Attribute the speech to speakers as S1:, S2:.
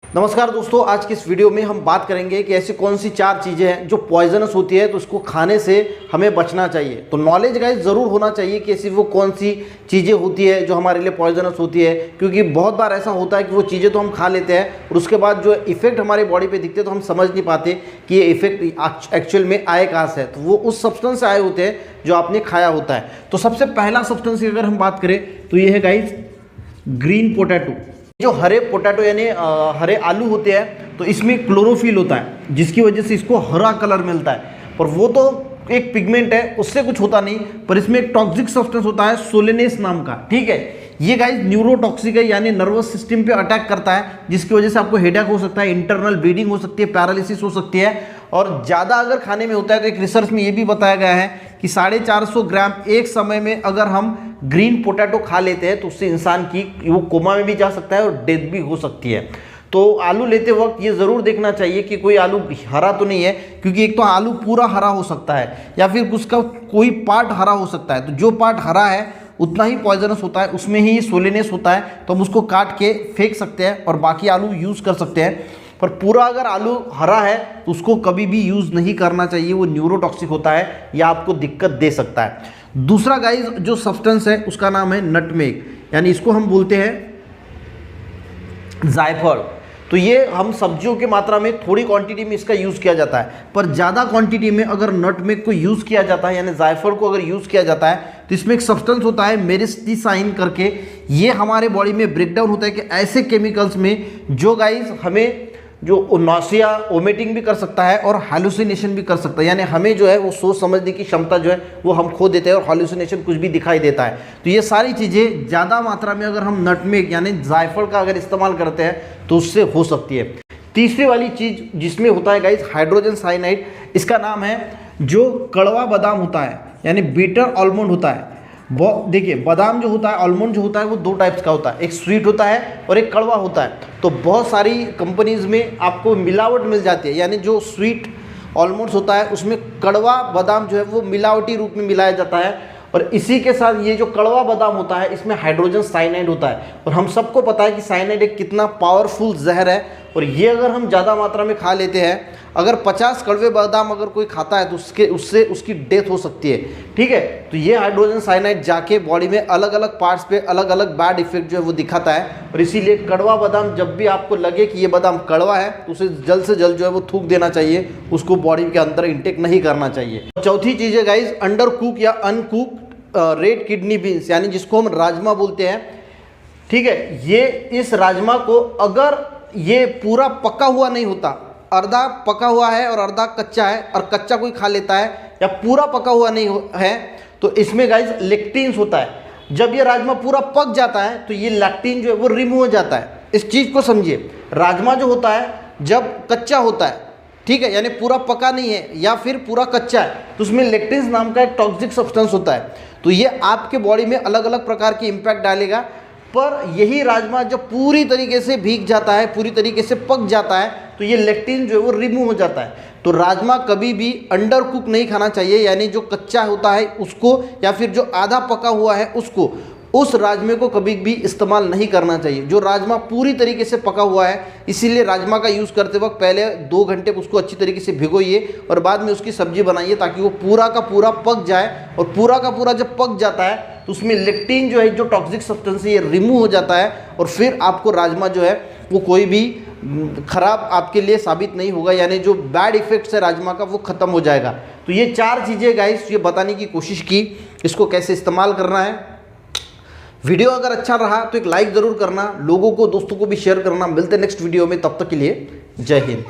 S1: नमस्कार दोस्तों, आज की इस वीडियो में हम बात करेंगे कि ऐसी कौन सी 4 चीज़ें हैं जो पॉइजनस होती है, तो उसको खाने से हमें बचना चाहिए। तो नॉलेज गाइस ज़रूर होना चाहिए कि ऐसी वो कौन सी चीज़ें होती है जो हमारे लिए पॉइजनस होती है, क्योंकि बहुत बार ऐसा होता है कि वो चीज़ें तो हम खा लेते हैं और उसके बाद जो इफेक्ट हमारे बॉडी पे दिखते हैं तो हम समझ नहीं पाते कि ये इफेक्ट एक्चुअल में आए कहाँ से है। तो वो उस सब्सटेंस से आए होते हैं जो आपने खाया होता है। तो सबसे पहला सब्सटेंस की अगर हम बात करें तो ये है गाइस ग्रीन पोटैटो। जो हरे पोटैटो यानी हरे आलू होते हैं तो इसमें क्लोरोफिल होता है, जिसकी वजह से इसको हरा कलर मिलता है। पर वो तो एक पिगमेंट है, उससे कुछ होता नहीं, पर इसमें एक टॉक्सिक सब्सटेंस होता है सोलेनेस नाम का। ठीक है, ये गाइस न्यूरोटॉक्सिक है, यानी नर्वस सिस्टम पे अटैक करता है, जिसकी वजह से आपको हेडेक हो सकता है, इंटरनल ब्लीडिंग हो सकती है, पैरालिसिस हो सकती है। और ज़्यादा अगर खाने में होता है तो एक रिसर्च में ये भी बताया गया है कि 450 ग्राम एक समय में अगर हम ग्रीन पोटैटो खा लेते हैं तो उससे इंसान की वो कोमा में भी जा सकता है और डेथ भी हो सकती है। तो आलू लेते वक्त ये ज़रूर देखना चाहिए कि कोई आलू हरा तो नहीं है, क्योंकि एक तो आलू पूरा हरा हो सकता है या फिर उसका कोई पार्ट हरा हो सकता है। तो जो पार्ट हरा है उतना ही पॉइजनस होता है, उसमें ही सोलेनेस होता है, तो हम उसको काट के फेंक सकते हैं और बाकी आलू यूज़ कर सकते हैं। पर पूरा अगर आलू हरा है तो उसको कभी भी यूज़ नहीं करना चाहिए, वो न्यूरोटॉक्सिक होता है या आपको दिक्कत दे सकता है। दूसरा गाइस जो सब्सटेंस है उसका नाम है नटमेग, यानी इसको हम बोलते हैं जायफल। तो ये हम सब्जियों की मात्रा में थोड़ी क्वांटिटी में इसका यूज़ किया जाता है, पर ज़्यादा क्वांटिटी में अगर नटमेग को यूज़ किया जाता है, यानी जायफल को अगर यूज़ किया जाता है तो इसमें एक सब्सटेंस होता है मेरिस्टीसाइन करके। ये हमारे बॉडी में ब्रेकडाउन होता है कि ऐसे केमिकल्स में जो गाइस हमें जो नौसिया वोमिटिंग भी कर सकता है और हालुसिनेशन भी कर सकता है, यानी हमें जो है वो सोच समझने की क्षमता जो है वो हम खो देते हैं और हालुसिनेशन कुछ भी दिखाई देता है। तो ये सारी चीज़ें ज़्यादा मात्रा में अगर हम नटमेग यानी जायफल का अगर इस्तेमाल करते हैं तो उससे हो सकती है। तीसरी वाली चीज़ जिसमें होता है गाइस हाइड्रोजन साइनाइड, इसका नाम है जो कड़वा बादाम होता है, यानी बीटर आलमंड होता है। देखिए बादाम जो होता है, आलमंड जो होता है वो 2 टाइप्स का होता है, एक स्वीट होता है और एक कड़वा होता है। तो बहुत सारी कंपनीज में आपको मिलावट मिल जाती है, यानी जो स्वीट आलमंड्स होता है उसमें कड़वा बादाम जो है वो मिलावटी रूप में मिलाया जाता है। और इसी के साथ ये जो कड़वा बादाम होता है इसमें हाइड्रोजन साइनाइड होता है, और हम सबको पता है कि साइनाइड एक कितना पावरफुल जहर है। और ये अगर हम ज़्यादा मात्रा में खा लेते हैं, अगर 50 कड़वे बादाम अगर कोई खाता है तो उससे उसकी डेथ हो सकती है। ठीक है, तो ये हाइड्रोजन साइनाइड जाके बॉडी में अलग अलग पार्ट्स पे अलग अलग बैड इफेक्ट जो है वो दिखाता है। और इसीलिए कड़वा बादाम जब भी आपको लगे कि ये बादाम कड़वा है तो उसे जल्द से जल्द जो है वो थूक देना चाहिए, उसको बॉडी के अंदर इंटेक नहीं करना चाहिए। चौथी चीज़ है गाइज अंडर कुक या अनकुक रेड किडनी बीन्स, यानी जिसको हम राजमा बोलते हैं। ठीक है, ये इस राजमा को अगर ये पूरा पका हुआ नहीं होता, अर्धा पका हुआ है और अर्धा कच्चा है, और कच्चा कोई खा लेता है या पूरा पका हुआ नहीं है, तो इसमें गाइस लेक्टिन्स होता है। जब ये राजमा पूरा पक जाता है तो ये लैक्टिन जो है वो रिमूव हो जाता है। इस चीज़ को समझिए, राजमा जो होता है जब कच्चा होता है, ठीक है, यानी पूरा पका नहीं है या फिर पूरा कच्चा है, तो उसमें लेक्टिन्स नाम का एक टॉक्सिक सब्सटेंस होता है। तो ये आपके बॉडी में अलग अलग प्रकार की इम्पैक्ट डालेगा। पर यही राजमा जब पूरी तरीके से भीग जाता है, पूरी तरीके से पक जाता है, तो ये लेक्टिन जो है वो रिमूव हो जाता है। तो राजमा कभी भी अंडर कुक नहीं खाना चाहिए, यानी जो कच्चा होता है उसको या फिर जो आधा पका हुआ है उसको, उस राजमे को कभी भी इस्तेमाल नहीं करना चाहिए। जो राजमा पूरी तरीके से पका हुआ है, इसीलिए राजमा का यूज़ करते वक्त पहले 2 घंटे उसको अच्छी तरीके से भिगोइए और बाद में उसकी सब्जी बनाइए, ताकि वो पूरा का पूरा पक जाए। और पूरा का पूरा जब पक जाता है तो उसमें लेक्टिन जो है, जो टॉक्सिक सब्सटेंस है, ये रिमूव हो जाता है और फिर आपको राजमा जो है वो कोई भी खराब आपके लिए साबित नहीं होगा, यानी जो बैड इफेक्ट्स है राजमा का वो ख़त्म हो जाएगा। तो ये 4 चीज़ें गाइस ये बताने की कोशिश की, इसको कैसे इस्तेमाल करना है। वीडियो अगर अच्छा रहा तो एक लाइक ज़रूर करना, लोगों को दोस्तों को भी शेयर करना। मिलते हैं नेक्स्ट वीडियो में, तब तक के लिए जय हिंद।